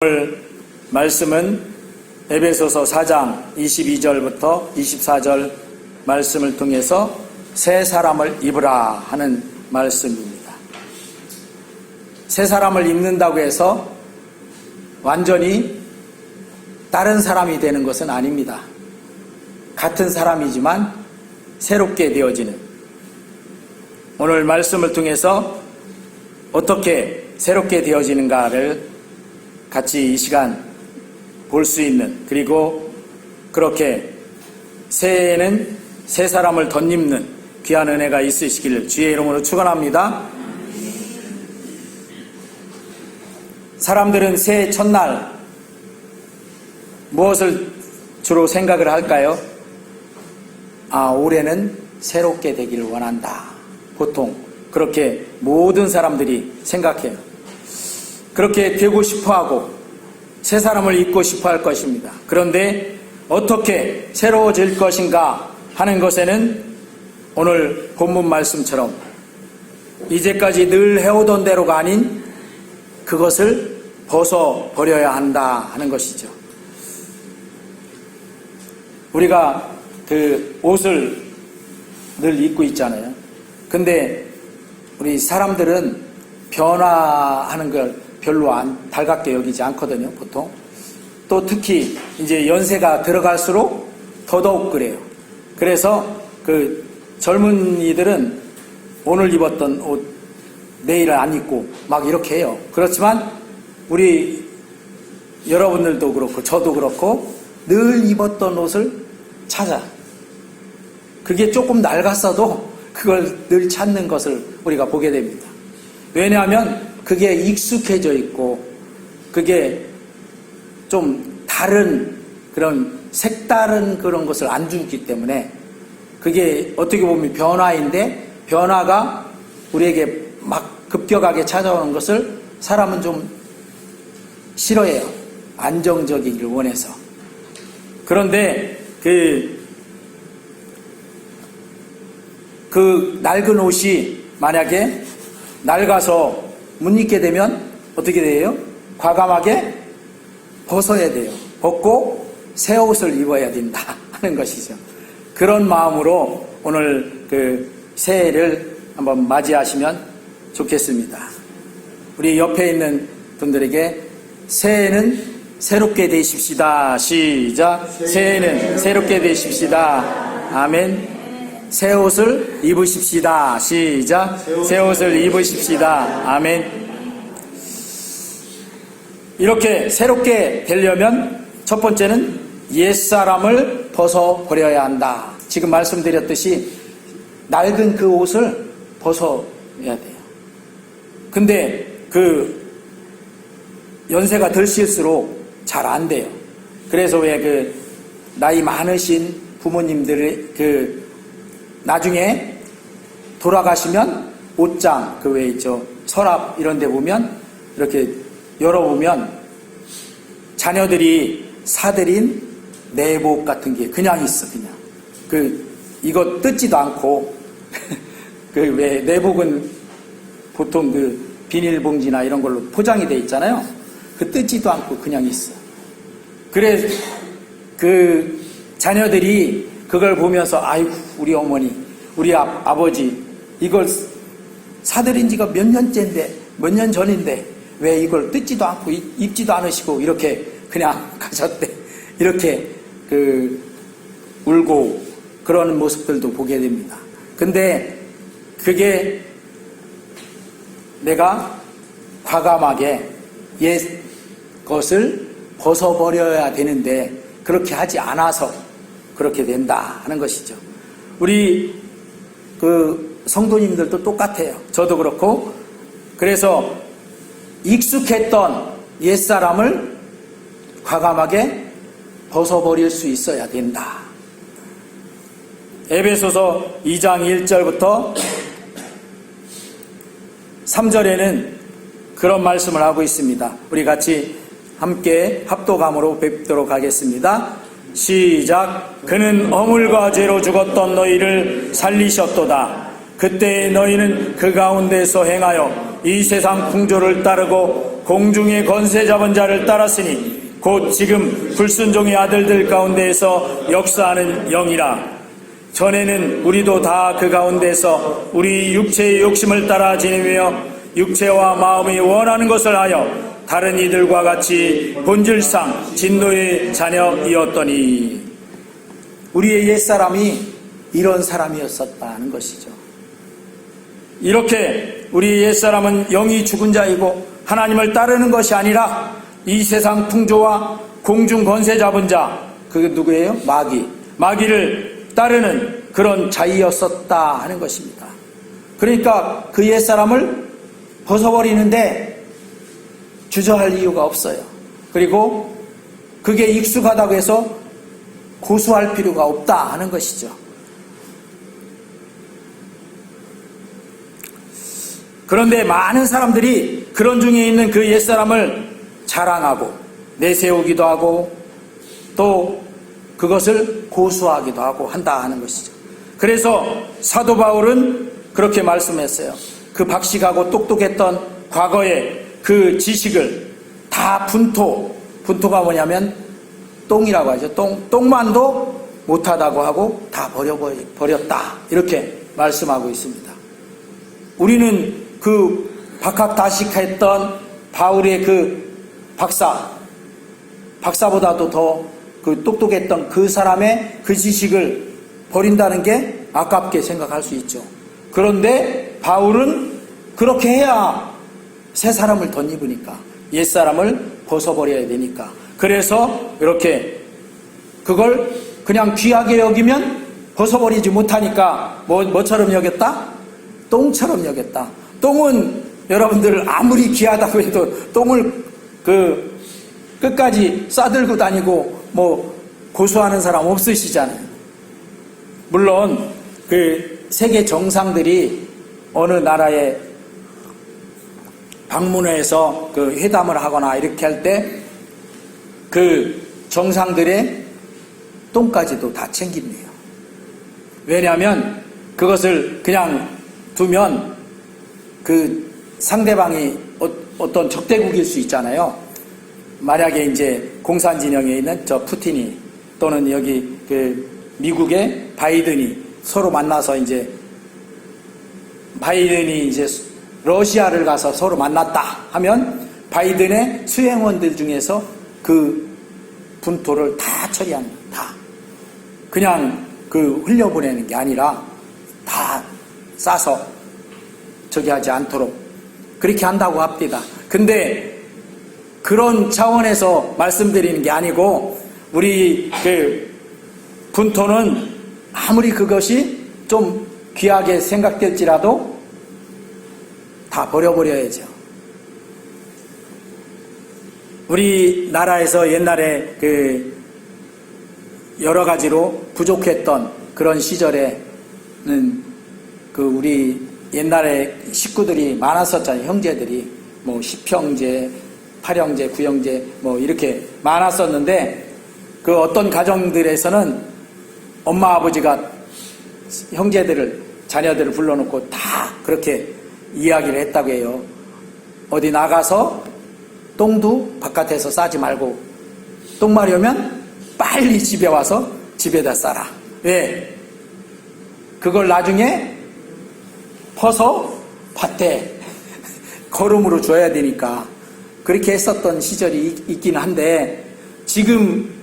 오늘 말씀은 에베소서 4장 22절부터 24절 말씀을 통해서 새 사람을 입으라 하는 말씀입니다. 새 사람을 입는다고 해서 완전히 다른 사람이 되는 것은 아닙니다. 같은 사람이지만 새롭게 되어지는, 오늘 말씀을 통해서 어떻게 새롭게 되어지는가를 같이 이 시간 볼 수 있는, 그리고 그렇게 새해에는 새 사람을 덧입는 귀한 은혜가 있으시기를 주의 이름으로 축원합니다. 사람들은 새해 첫날 무엇을 주로 생각을 할까요? 올해는 새롭게 되기를 원한다. 보통 그렇게 모든 사람들이 생각해요. 그렇게 되고 싶어하고 새 사람을 입고 싶어할 것입니다. 그런데 어떻게 새로워질 것인가 하는 것에는 오늘 본문 말씀처럼 이제까지 늘 해오던 대로가 아닌 그것을 벗어버려야 한다 하는 것이죠. 우리가 그 옷을 늘 입고 있잖아요. 근데 우리 사람들은 변화하는 걸 별로 달갑게 여기지 않거든요, 보통. 또 특히 이제 연세가 들어갈수록 더더욱 그래요. 그래서 그 젊은이들은 오늘 입었던 옷 내일 안 입고 막 이렇게 해요. 그렇지만 우리 여러분들도 그렇고 저도 그렇고 늘 입었던 옷을 찾아. 그게 조금 낡았어도 그걸 늘 찾는 것을 우리가 보게 됩니다. 왜냐하면 그게 익숙해져 있고 그게 좀 다른 그런 색다른 그런 것을 안 주기 때문에 그게 어떻게 보면 변화인데, 변화가 우리에게 막 급격하게 찾아오는 것을 사람은 좀 싫어해요. 안정적이기를 원해서. 그런데 그 낡은 옷이 만약에 낡아서 못 입게 되면 어떻게 돼요? 과감하게 벗어야 돼요. 벗고 새 옷을 입어야 된다 하는 것이죠. 그런 마음으로 오늘 그 새해를 한번 맞이하시면 좋겠습니다. 우리 옆에 있는 분들에게 새해는 새롭게 되십시다. 시작. 새해는 새롭게 되십시다. 아멘. 새 옷을 입으십시다. 시작. 새 옷을 입으십시다. 아멘. 이렇게 새롭게 되려면 첫 번째는 옛사람을 벗어버려야 한다. 지금 말씀드렸듯이 낡은 그 옷을 벗어야 돼요. 근데 그 연세가 들실수록 잘 안 돼요. 그래서 왜 그 나이 많으신 부모님들의 나중에 돌아가시면 옷장 그 왜 있죠, 서랍 이런 데 보면 이렇게 열어보면 자녀들이 사들인 내복 같은 게 그냥 있어. 그냥 이거 뜯지도 않고 그 왜 내복은 보통 그 비닐봉지나 이런 걸로 포장이 돼 있잖아요. 그 뜯지도 않고 그냥 있어. 그래 그 자녀들이 그걸 보면서 아이고 우리 어머니 우리 아버지 이걸 사들인 지가 몇 년째인데 몇 년 전인데 왜 이걸 뜯지도 않고 입지도 않으시고 이렇게 그냥 가셨대. 이렇게 울고 그런 모습들도 보게 됩니다. 근데 그게 내가 과감하게 옛 것을 벗어버려야 되는데 그렇게 하지 않아서 그렇게 된다 하는 것이죠. 우리 성도님들도 똑같아요. 저도 그렇고. 그래서 익숙했던 옛사람을 과감하게 벗어버릴 수 있어야 된다. 에베소서 2장 1절부터 3절에는 그런 말씀을 하고 있습니다. 우리 같이 함께 합독함으로 뵙도록 하겠습니다. 시작. 그는 허물과 죄로 죽었던 너희를 살리셨도다. 그때 너희는 그 가운데서 행하여 이 세상 풍조를 따르고 공중의 권세 잡은 자를 따랐으니 곧 지금 불순종의 아들들 가운데에서 역사하는 영이라. 전에는 우리도 다 그 가운데서 우리 육체의 욕심을 따라 지내며 육체와 마음이 원하는 것을 하여 다른 이들과 같이 본질상 진노의 자녀이었더니. 우리의 옛사람이 이런 사람이었었다는 것이죠. 이렇게 우리 옛사람은 영이 죽은 자이고 하나님을 따르는 것이 아니라 이 세상 풍조와 공중 권세 잡은 자, 그게 누구예요? 마귀를 따르는 그런 자이었었다 하는 것입니다. 그러니까 그 옛사람을 벗어버리는데 주저할 이유가 없어요. 그리고 그게 익숙하다고 해서 고수할 필요가 없다 하는 것이죠. 그런데 많은 사람들이 그런 중에 있는 그 옛사람을 자랑하고 내세우기도 하고 또 그것을 고수하기도 하고 한다 하는 것이죠. 그래서 사도 바울은 그렇게 말씀했어요. 그 박식하고 똑똑했던 과거의 그 지식을 다 분토가 뭐냐면 똥이라고 하죠. 똥만도 못하다고 하고 다 버렸다. 이렇게 말씀하고 있습니다. 우리는 그 박학다식했던 바울의 그 박사보다도 더 그 똑똑했던 그 사람의 그 지식을 버린다는 게 아깝게 생각할 수 있죠. 그런데 바울은 그렇게 해야 새 사람을 덧입으니까, 옛 사람을 벗어버려야 되니까. 그래서 이렇게 그걸 그냥 귀하게 여기면 벗어버리지 못하니까 뭐처럼 여겼다? 똥처럼 여겼다. 똥은 여러분들 아무리 귀하다고 해도 똥을 끝까지 싸들고 다니고 고수하는 사람 없으시잖아요. 물론 그 세계 정상들이 어느 나라에 방문해서 그 회담을 하거나 이렇게 할 때 그 정상들의 똥까지도 다 챙긴대요. 왜냐하면 그것을 그냥 두면 그 상대방이 어떤 적대국일 수 있잖아요. 만약에 이제 공산진영에 있는 저 푸틴이 또는 여기 그 미국의 바이든이 서로 만나서 이제 바이든이 이제 러시아를 가서 서로 만났다 하면 바이든의 수행원들 중에서 그 분토를 다 처리합니다. 다. 그냥 그 흘려보내는 게 아니라 다 싸서 저기 하지 않도록 그렇게 한다고 합니다. 근데 그런 차원에서 말씀드리는 게 아니고 우리 그 분토는 아무리 그것이 좀 귀하게 생각될지라도 다 버려버려야죠. 우리나라에서 옛날에 그 여러 가지로 부족했던 그런 시절에는 그 우리 옛날에 식구들이 많았었잖아요. 형제들이 10형제, 8형제, 9형제 이렇게 많았었는데 그 어떤 가정들에서는 엄마 아버지가 자녀들을 불러놓고 다 그렇게 이야기를 했다고 해요. 어디 나가서 똥도 바깥에서 싸지 말고 똥 마려면 빨리 집에 와서 집에다 싸라. 왜? 그걸 나중에 퍼서 밭에 거름으로 줘야 되니까 그렇게 했었던 시절이 있긴 한데 지금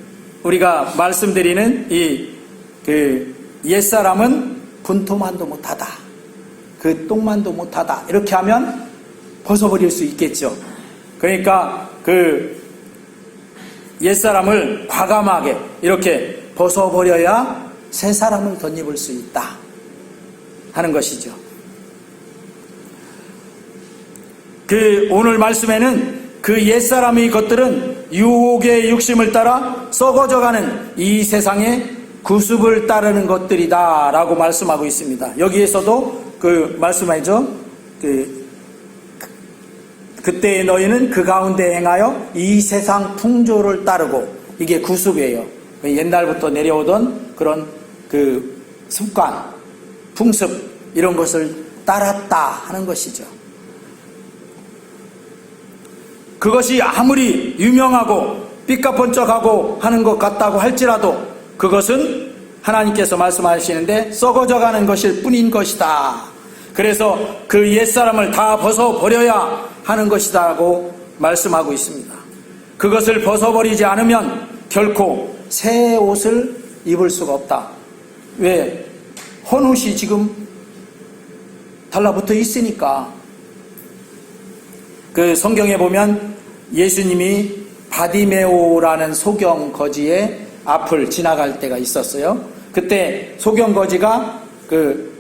우리가 말씀드리는 그 옛사람은 분토만도 못하다. 그 똥만도 못하다. 이렇게 하면 벗어버릴 수 있겠죠. 그러니까 그 옛사람을 과감하게 이렇게 벗어버려야 새 사람을 덧입을 수 있다 하는 것이죠. 그 오늘 말씀에는 그 옛사람의 것들은 유혹의 육심을 따라 썩어져가는 이 세상의 구습을 따르는 것들이다 라고 말씀하고 있습니다. 여기에서도 그 말씀하죠. 그때의 너희는 그 가운데 행하여 이 세상 풍조를 따르고, 이게 구습이에요. 옛날부터 내려오던 그런 그 습관, 풍습 이런 것을 따랐다 하는 것이죠. 그것이 아무리 유명하고 삐까번쩍하고 하는 것 같다고 할지라도 그것은 하나님께서 말씀하시는데 썩어져가는 것일 뿐인 것이다. 그래서 그 옛사람을 다 벗어버려야 하는 것이다고 말씀하고 있습니다. 그것을 벗어버리지 않으면 결코 새 옷을 입을 수가 없다. 왜? 헌옷이 지금 달라붙어 있으니까. 그 성경에 보면 예수님이 바디메오라는 소경 거지의 앞을 지나갈 때가 있었어요. 그때 소경 거지가 그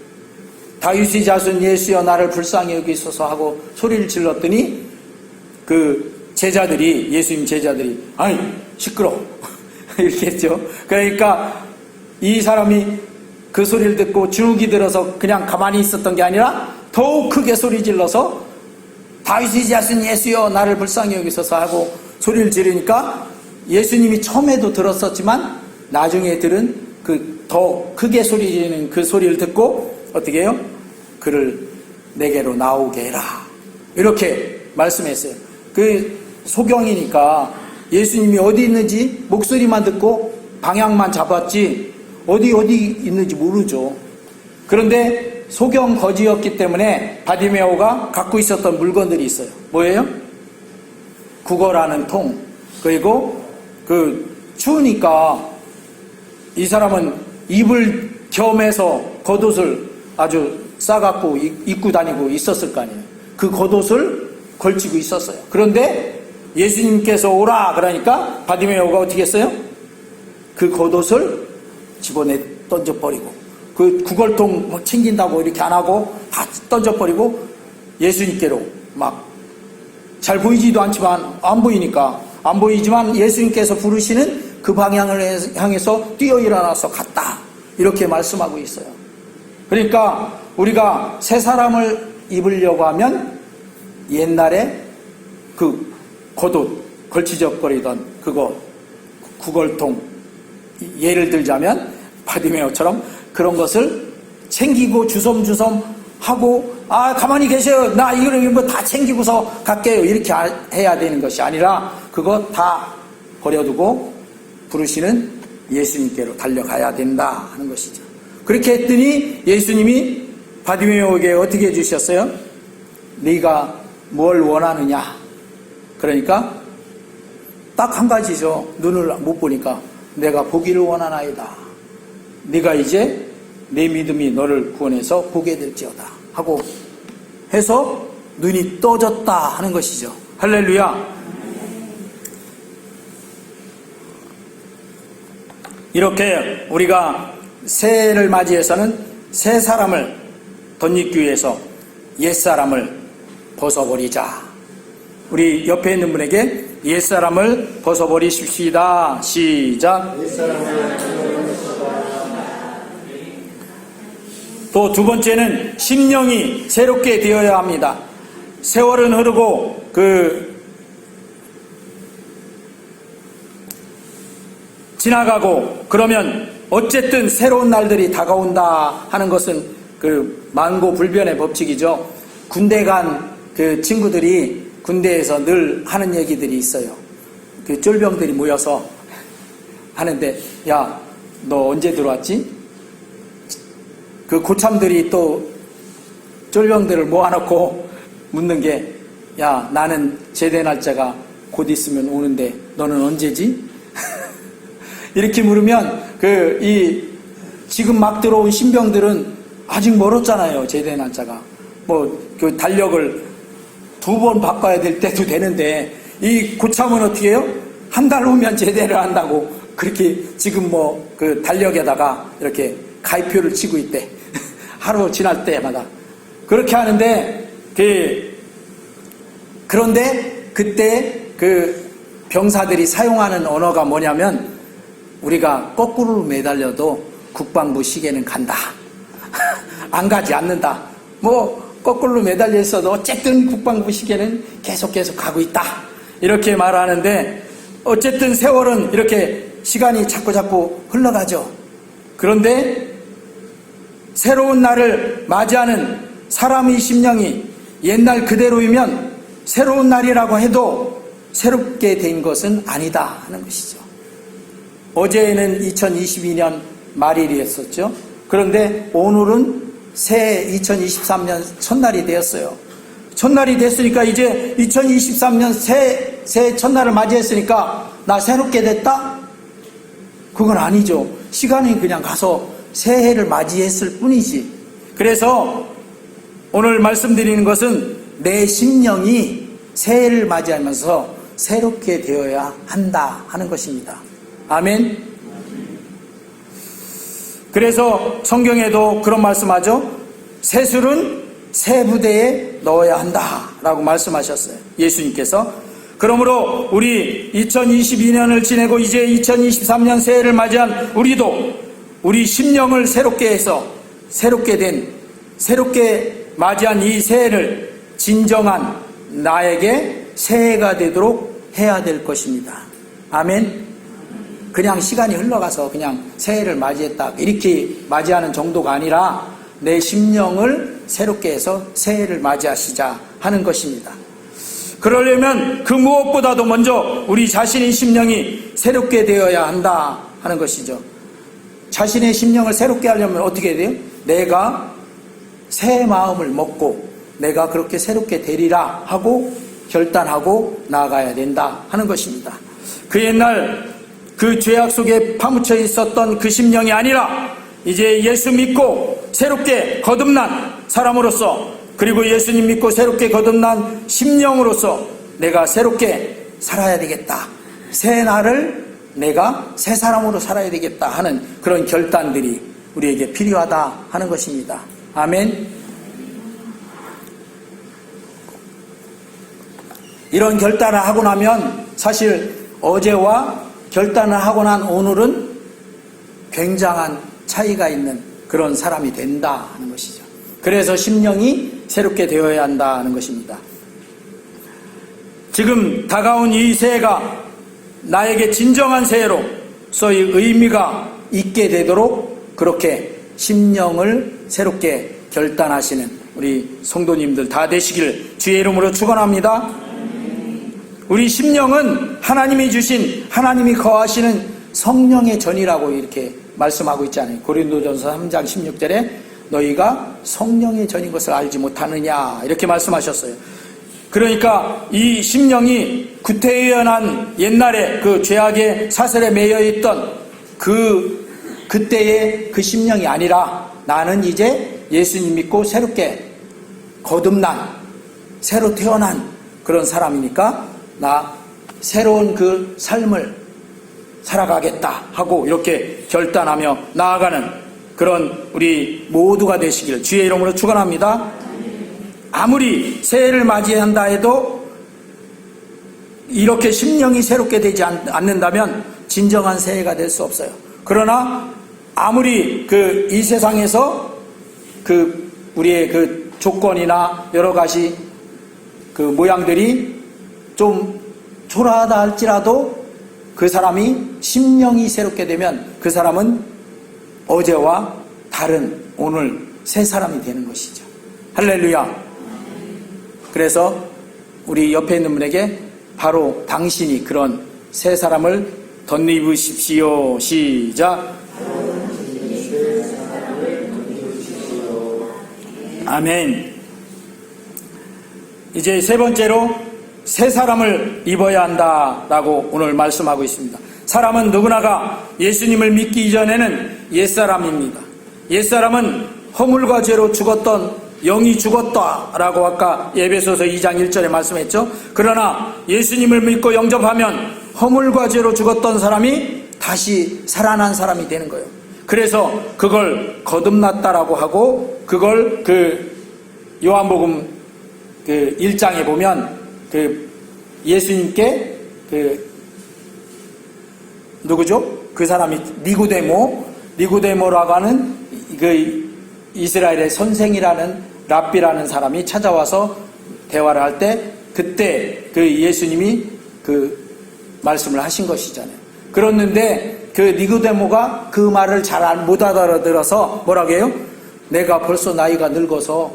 다윗의 자손 예수여 나를 불쌍히 여기소서 하고 소리를 질렀더니 그 제자들이, 예수님 제자들이 아이 시끄러 이렇게 했죠. 그러니까 이 사람이 그 소리를 듣고 주눅이 들어서 그냥 가만히 있었던 게 아니라 더욱 크게 소리 질러서 다윗의 자손 예수여 나를 불쌍히 여기소서 하고 소리를 지르니까 예수님이 처음에도 들었었지만 나중에 들은 그 더 크게 소리 지르는 그 소리를 듣고 어떻게 해요? 그를 내게로 나오게 해라 이렇게 말씀했어요. 그 소경이니까 예수님이 어디 있는지 목소리만 듣고 방향만 잡았지 어디 있는지 모르죠. 그런데 소경 거지였기 때문에 바디메오가 갖고 있었던 물건들이 있어요. 뭐예요? 국어라는 통, 그리고 그 추우니까 이 사람은 입을 겸해서 겉옷을 아주 싸갖고 입고 다니고 있었을 거 아니에요. 그 겉옷을 걸치고 있었어요. 그런데 예수님께서 오라 그러니까 바디메오가 어떻게 했어요? 그 겉옷을 집어내 던져버리고 그 구걸통 뭐 챙긴다고 이렇게 안 하고 다 던져버리고 예수님께로 막 잘 보이지도 않지만 안 보이니까 안 보이지만 예수님께서 부르시는 그 방향을 향해서 뛰어 일어나서 갔다 이렇게 말씀하고 있어요. 그러니까 우리가 새 사람을 입으려고 하면 옛날에 그 겉옷 걸치적거리던 그거 구걸통 예를 들자면 바디메오처럼 그런 것을 챙기고 주섬주섬 하고 가만히 계세요. 나 이거 뭐 다 챙기고서 갈게요. 이렇게 해야 되는 것이 아니라 그거 다 버려두고 부르시는 예수님께로 달려가야 된다 하는 것이죠. 그렇게 했더니 예수님이 바디메오에게 어떻게 해주셨어요? 네가 뭘 원하느냐? 그러니까 딱 한 가지죠. 눈을 못 보니까 내가 보기를 원하나이다. 네가 이제 내 믿음이 너를 구원해서 보게 될지어다 하고 해서 눈이 떠졌다 하는 것이죠. 할렐루야. 이렇게 우리가 새해를 맞이해서는 새 사람을 덧입기 위해서 옛사람을 벗어버리자. 우리 옆에 있는 분에게 옛사람을 벗어버리십시다. 시작. 또 두 번째는 심령이 새롭게 되어야 합니다. 세월은 흐르고 지나가고 그러면 어쨌든 새로운 날들이 다가온다 하는 것은 그 만고불변의 법칙이죠. 군대 간 그 친구들이 군대에서 늘 하는 얘기들이 있어요. 그 쫄병들이 모여서 하는데 야, 너 언제 들어왔지? 그 고참들이 또 쫄병들을 모아놓고 묻는 게 야, 나는 제대 날짜가 곧 있으면 오는데 너는 언제지? 이렇게 물으면 지금 막 들어온 신병들은 아직 멀었잖아요. 제대 날짜가. 그 달력을 2번 바꿔야 될 때도 되는데 이 고참은 어떻게 해요? 한 달 후면 제대를 한다고 그렇게 지금 그 달력에다가 이렇게 가입표를 치고 있대. 하루 지날 때마다 그렇게 하는데 그런데 그때 그 병사들이 사용하는 언어가 뭐냐면 우리가 거꾸로 매달려도 국방부 시계는 간다. 안 가지 않는다. 거꾸로 매달려 있어도 어쨌든 국방부 시계는 계속 가고 있다. 이렇게 말하는데 어쨌든 세월은 이렇게 시간이 자꾸 흘러가죠. 그런데 새로운 날을 맞이하는 사람의 심령이 옛날 그대로이면 새로운 날이라고 해도 새롭게 된 것은 아니다 하는 것이죠. 어제는 2022년 말일이었었죠. 그런데 오늘은 새 2023년 첫날이 되었어요. 첫날이 됐으니까 이제 2023년 새 첫날을 맞이했으니까 나 새롭게 됐다? 그건 아니죠. 시간이 그냥 가서 새해를 맞이했을 뿐이지. 그래서 오늘 말씀드리는 것은 내 심령이 새해를 맞이하면서 새롭게 되어야 한다 하는 것입니다. 아멘. 그래서 성경에도 그런 말씀하죠. 새술은 새 부대에 넣어야 한다 라고 말씀하셨어요. 예수님께서. 그러므로 우리 2022년을 지내고 이제 2023년 새해를 맞이한 우리도 우리 심령을 새롭게 해서 새롭게 맞이한 이 새해를 진정한 나에게 새해가 되도록 해야 될 것입니다. 아멘. 그냥 시간이 흘러가서 그냥 새해를 맞이했다 이렇게 맞이하는 정도가 아니라 내 심령을 새롭게 해서 새해를 맞이하시자 하는 것입니다. 그러려면 그 무엇보다도 먼저 우리 자신의 심령이 새롭게 되어야 한다 하는 것이죠. 자신의 심령을 새롭게 하려면 어떻게 해야 돼요? 내가 새 마음을 먹고 내가 그렇게 새롭게 되리라 하고 결단하고 나아가야 된다 하는 것입니다. 그 옛날 그 죄악 속에 파묻혀 있었던 그 심령이 아니라 이제 예수 믿고 새롭게 거듭난 사람으로서 그리고 예수님 믿고 새롭게 거듭난 심령으로서 내가 새롭게 살아야 되겠다. 새 날을 내가 새 사람으로 살아야 되겠다 하는 그런 결단들이 우리에게 필요하다 하는 것입니다. 아멘. 이런 결단을 하고 나면 사실 어제와 결단을 하고 난 오늘은 굉장한 차이가 있는 그런 사람이 된다 하는 것이죠. 그래서 심령이 새롭게 되어야 한다는 것입니다. 지금 다가온 이 새해가 나에게 진정한 새해로서의 의미가 있게 되도록 그렇게 심령을 새롭게 결단하시는 우리 성도님들 다 되시길 주의 이름으로 축원합니다. 우리 심령은 하나님이 주신 하나님이 거하시는 성령의 전이라고 이렇게 말씀하고 있잖아요. 고린도전서 3장 16절에 너희가 성령의 전인 것을 알지 못하느냐 이렇게 말씀하셨어요. 그러니까 이 심령이 구태의연한 옛날에 그 죄악의 사슬에 매여 있던 그때의 그 심령이 아니라 나는 이제 예수님 믿고 새롭게 거듭난 새로 태어난 그런 사람이니까 나 새로운 그 삶을 살아가겠다 하고 이렇게 결단하며 나아가는 그런 우리 모두가 되시길 주의 이름으로 축원합니다. 아무리 새해를 맞이한다 해도 이렇게 심령이 새롭게 되지 않는다면 진정한 새해가 될 수 없어요. 그러나 아무리 이 세상에서 우리의 그 조건이나 여러 가지 그 모양들이 좀 초라하다 할지라도 그 사람이 심령이 새롭게 되면 그 사람은 어제와 다른 오늘 새 사람이 되는 것이죠. 할렐루야. 그래서 우리 옆에 있는 분에게 바로 당신이 그런 새 사람을 덧입으십시오. 시작. 아멘. 이제 세 번째로 새 사람을 입어야 한다라고 오늘 말씀하고 있습니다. 사람은 누구나가 예수님을 믿기 이전에는 옛사람입니다. 옛사람은 허물과 죄로 죽었던 영이 죽었다라고 아까 에베소서 2장 1절에 말씀했죠. 그러나 예수님을 믿고 영접하면 허물과 죄로 죽었던 사람이 다시 살아난 사람이 되는 거예요. 그래서 그걸 거듭났다라고 하고 그걸 요한복음 1장에 보면 예수님께 누구죠? 그 사람이 니고데모라고 하는 이스라엘의 선생이라는 랍비라는 사람이 찾아와서 대화를 할 때 그때 예수님이 말씀을 하신 것이잖아요. 그랬는데 니고데모가 그 말을 잘 못 알아들어서 뭐라고 해요? 내가 벌써 나이가 늙어서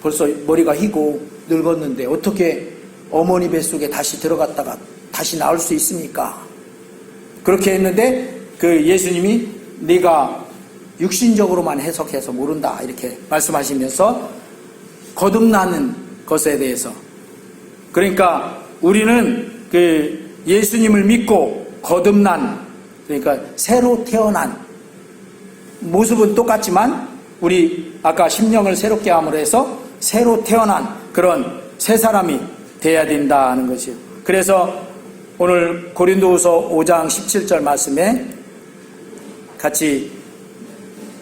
벌써 머리가 희고 늙었는데 어머니 뱃속에 다시 들어갔다가 다시 나올 수 있습니까? 그렇게 했는데 그 예수님이 네가 육신적으로만 해석해서 모른다 이렇게 말씀하시면서 거듭나는 것에 대해서, 그러니까 우리는 그 예수님을 믿고 거듭난, 그러니까 새로 태어난 모습은 똑같지만 우리 아까 심령을 새롭게 함으로 해서 새로 태어난 그런 새 사람이 돼야 된다는 것이요. 그래서 오늘 고린도후서 5장 17절 말씀에 같이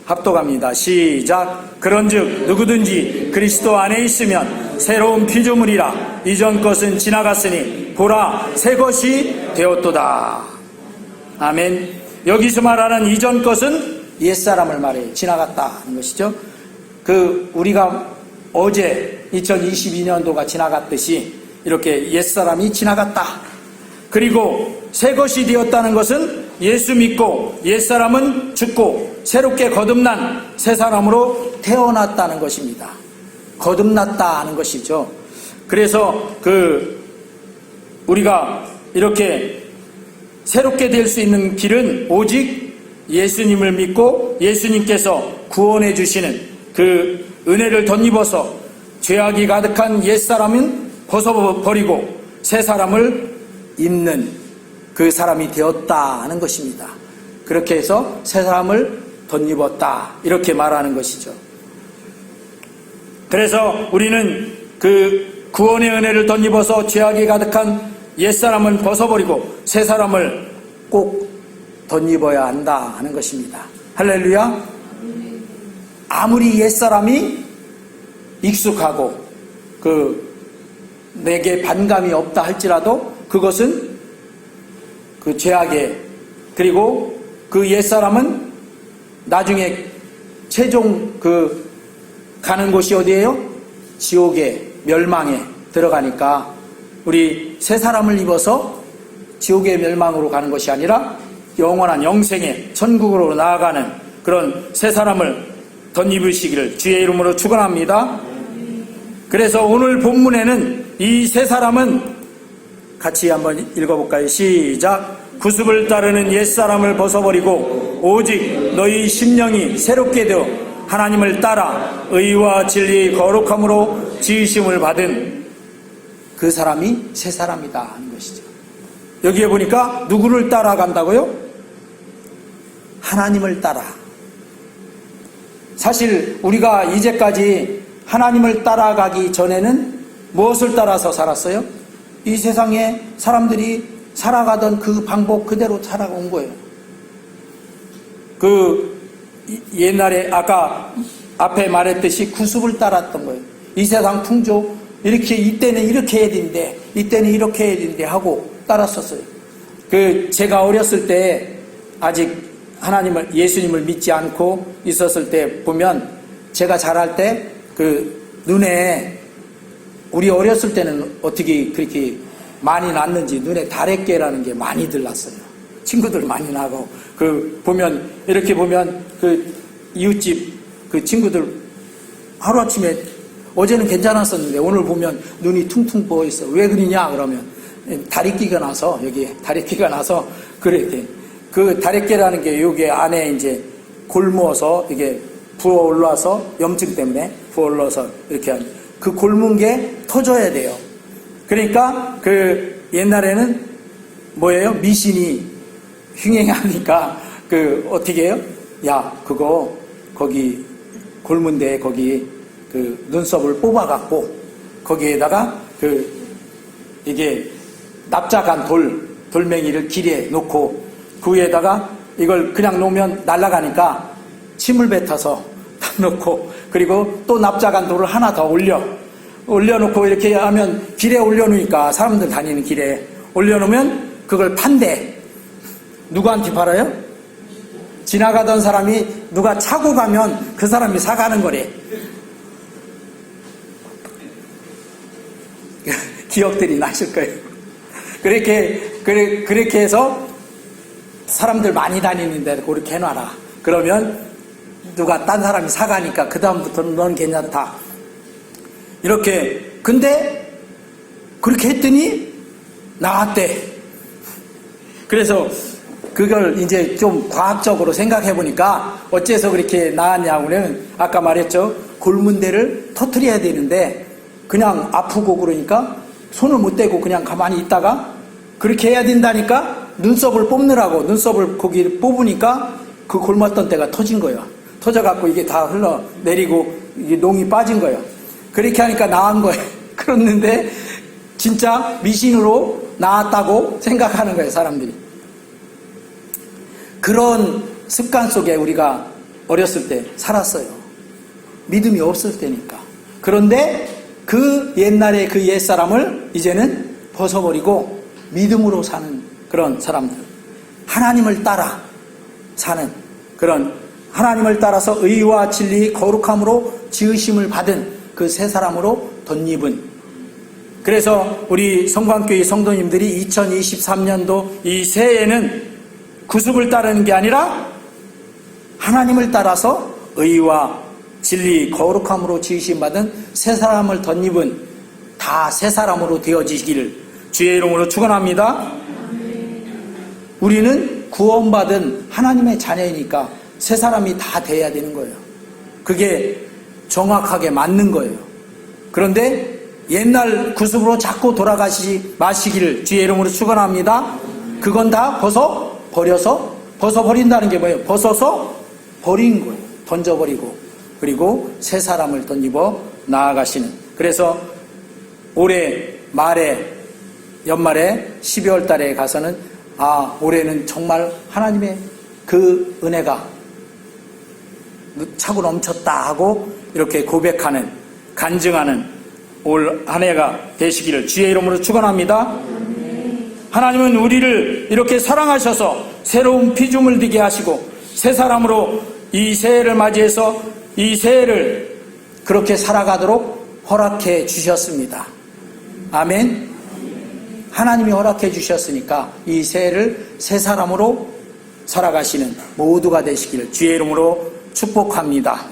합독합니다. 시작. 그런즉 누구든지 그리스도 안에 있으면 새로운 피조물이라. 이전 것은 지나갔으니 보라 새 것이 되었도다. 아멘. 여기서 말하는 이전 것은 옛사람을 말해요. 지나갔다는 것이죠. 우리가 어제 2022년도가 지나갔듯이 이렇게 옛사람이 지나갔다. 그리고 새 것이 되었다는 것은 예수 믿고 옛사람은 죽고 새롭게 거듭난 새 사람으로 태어났다는 것입니다. 거듭났다는 것이죠. 그래서 우리가 이렇게 새롭게 될 수 있는 길은 오직 예수님을 믿고 예수님께서 구원해 주시는 그 은혜를 덧입어서 죄악이 가득한 옛사람은 벗어버리고 새 사람을 입는 그 사람이 되었다는 것입니다. 그렇게 해서 새 사람을 덧입었다 이렇게 말하는 것이죠. 그래서 우리는 그 구원의 은혜를 덧입어서 죄악이 가득한 옛사람은 벗어버리고 새 사람을 꼭 덧입어야 한다 하는 것입니다. 할렐루야. 아무리 옛사람이 익숙하고 내게 반감이 없다 할지라도 그것은 그 죄악에, 그리고 그 옛사람은 나중에 최종 가는 곳이 어디예요? 지옥에, 멸망에 들어가니까 우리 새 사람을 입어서 지옥의 멸망으로 가는 것이 아니라 영원한 영생의 천국으로 나아가는 그런 새 사람을 덧입으시기를 주의 이름으로 축원합니다. 그래서 오늘 본문에는 이 새 사람은 같이 한번 읽어볼까요? 시작. 구습을 따르는 옛사람을 벗어버리고 오직 너희 심령이 새롭게 되어 하나님을 따라 의와 진리의 거룩함으로 지으심을 받은 그 사람이 새 사람이다 하는 것이죠. 여기에 보니까 누구를 따라간다고요? 하나님을 따라. 사실 우리가 이제까지 하나님을 따라가기 전에는 무엇을 따라서 살았어요? 이 세상에 사람들이 살아가던 그 방법 그대로 살아온 거예요. 옛날에 아까 앞에 말했듯이 구습을 따랐던 거예요. 이 세상 풍조, 이때는 이렇게 해야 되는데, 이때는 이렇게 해야 되는데 하고 따랐었어요. 제가 어렸을 때 아직 예수님을 믿지 않고 있었을 때 보면, 제가 자랄 때 눈에, 우리 어렸을 때는 어떻게 그렇게 많이 났는지 눈에 다래깨라는 게 많이 들났어요. 친구들 많이 나고, 이렇게 보면 이웃집 친구들 하루아침에 어제는 괜찮았었는데 오늘 보면 눈이 퉁퉁 부어 있어. 왜 그러냐 그러면 다래끼가 나서, 여기에 다래끼가 나서 그래. 다래끼라는 게 여기 안에 이제 골무어서 이게 부어 올라서 염증 때문에 부어 올라서 이렇게 그 골문 게 터져야 돼요. 그러니까 옛날에는 뭐예요? 미신이 흉행하니까 어떻게 해요? 야, 거기 골문대에 거기 눈썹을 뽑아갖고 거기에다가 이게 납작한 돌멩이를 길에 놓고 그 위에다가 이걸 그냥 놓으면 날아가니까 침을 뱉어서 딱 놓고, 그리고 또 납작한 돌을 하나 더 올려놓고 이렇게 하면 길에 올려놓으니까 사람들 다니는 길에 올려놓으면 그걸 판대. 누구한테 팔아요? 지나가던 사람이 누가 차고 가면 그 사람이 사가는 거래. 기억들이 나실 거예요. 그렇게 해서 사람들 많이 다니는 데 그렇게 해놔라. 그러면 누가 딴 사람이 사가니까 그 다음부터는 넌 괜찮다. 이렇게. 근데 그렇게 했더니 나았대. 그래서 그걸 이제 좀 과학적으로 생각해 보니까 어째서 그렇게 나았냐고는 아까 말했죠. 곪은 데를 터트려야 되는데 그냥 아프고 그러니까 손을 못 대고 그냥 가만히 있다가 그렇게 해야 된다니까 눈썹을 뽑느라고 눈썹을 거기 뽑으니까 그 곪았던 데가 터진 거예요. 터져갖고 이게 다 흘러내리고 이게 농이 빠진 거예요. 그렇게 하니까 나은 거예요. 그랬는데 진짜 미신으로 나았다고 생각하는 거예요, 사람들이. 그런 습관 속에 우리가 어렸을 때 살았어요. 믿음이 없을 때니까. 그런데 그 옛날의 그 옛사람을 이제는 벗어버리고 믿음으로 사는 그런 사람들. 하나님을 따라 사는 그런 하나님을 따라서 의와 진리, 거룩함으로 지으심을 받은 그 새 사람으로 덧입은. 그래서 우리 성광교회 성도님들이 2023년도 이 새해에는 구습을 따르는 게 아니라 하나님을 따라서 의와 진리, 거룩함으로 지으심 받은 새 사람을 덧입은 다 새 사람으로 되어지기를 주의 이름으로 축원합니다. 우리는 구원받은 하나님의 자녀이니까 새 사람이 다 돼야 되는 거예요. 그게 정확하게 맞는 거예요. 그런데 옛날 구습으로 자꾸 돌아가시지 마시기를 주의 이름으로 축원합니다. 그건 다 벗어버린다는 게 뭐예요? 벗어서 버린 거예요. 던져버리고 그리고 새 사람을 덧입어 나아가시는. 그래서 올해 말에 연말에 12월 달에 가서는 올해는 정말 하나님의 그 은혜가 차고 넘쳤다 하고 이렇게 고백하는 간증하는 올 한 해가 되시기를 주의 이름으로 축원합니다. 하나님은 우리를 이렇게 사랑하셔서 새로운 피조물 되게 하시고 새 사람으로 이 새해를 맞이해서 이 새해를 그렇게 살아가도록 허락해 주셨습니다. 아멘. 하나님이 허락해 주셨으니까 이 새해를 새 사람으로 살아가시는 모두가 되시기를 주의 이름으로 축복합니다.